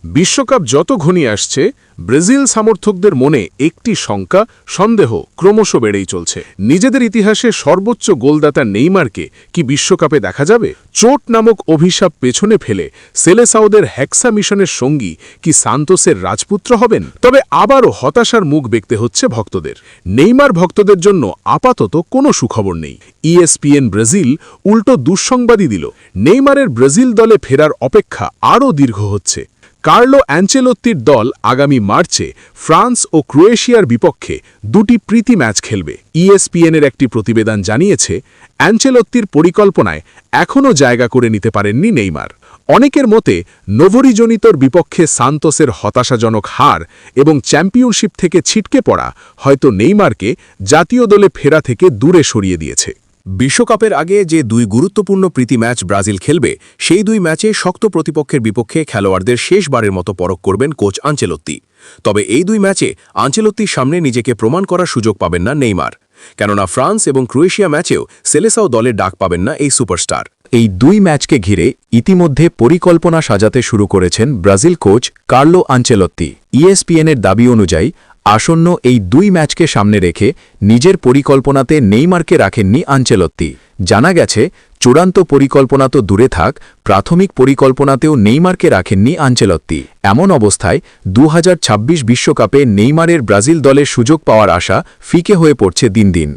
বিশ্বকাপ যত ঘনিয়ে আসছে ব্রাজিল সমর্থকদের মনে একটি শঙ্কা সন্দেহ ক্রমশ বেড়েই চলছে। নিজেদের ইতিহাসে সর্বোচ্চ গোলদাতা নেইমারকে কি বিশ্বকাপে দেখা যাবে? চোট নামক অভিশাপ পেছনে ফেলে সেলেসাওদের হেক্সা মিশনের সঙ্গী কি সান্তোসের রাজপুত্র হবেন? তবে আবারও হতাশার মুখ দেখতে হচ্ছে ভক্তদের। নেইমার ভক্তদের জন্য আপাতত কোনো সুখবর নেই। ESPN ব্রাজিল উল্টো দুঃসংবাদই দিল। নেইমারের ব্রাজিল দলে ফেরার অপেক্ষা আরও দীর্ঘ হচ্ছে। কার্লো অ্যাঞ্চেলোত্তির দল আগামী মার্চে ফ্রান্স ও ক্রোয়েশিয়ার বিপক্ষে দুটি প্রীতি ম্যাচ খেলবে। ESPN-এর একটি প্রতিবেদন জানিয়েছে, অ্যাঞ্চেলোত্তির পরিকল্পনায় এখনও জায়গা করে নিতে পারেননি নেইমার। অনেকের মতে নোভরিজনিতর বিপক্ষে সান্তোসের হতাশাজনক হার এবং চ্যাম্পিয়নশিপ থেকে ছিটকে পড়া হয়তো নেইমারকে জাতীয় দলে ফেরা থেকে দূরে সরিয়ে দিয়েছে। বিশ্বকাপের আগে যে দুই গুরুত্বপূর্ণ প্রীতি ম্যাচ ব্রাজিল খেলবে, সেই দুই ম্যাচে শক্ত প্রতিপক্ষের বিপক্ষে খেলোয়াড়দের শেষবারের মতো পরখ করবেন কোচ আঞ্চেলোত্তি। তবে এই দুই ম্যাচে আঞ্চেলোত্তির সামনে নিজেকে প্রমাণ করার সুযোগ পাবেন না নেইমার, কেননা ফ্রান্স এবং ক্রোয়েশিয়া ম্যাচেও সেলেসাও দলের ডাক পাবেন না এই সুপারস্টার। এই দুই ম্যাচকে ঘিরে ইতিমধ্যে পরিকল্পনা সাজাতে শুরু করেছেন ব্রাজিল কোচ কার্লো আঞ্চেলোত্তি। ESPN-এর দাবি অনুযায়ী আসন্ন এই দুই ম্যাচকে সামনে রেখে নিজের পরিকল্পনাতে নেইমারকে রাখেননি আঞ্চেলোত্তি। জানা গেছে, চূড়ান্ত পরিকল্পনা তো দূরে থাক, প্রাথমিক পরিকল্পনাতেও নেইমারকে রাখেননি আঞ্চেলোত্তি। এমন অবস্থায় 2026 বিশ্বকাপে নেইমারের ব্রাজিল দলের সুযোগ পাওয়ার আশা ফিকে হয়ে পড়ছে দিন দিন।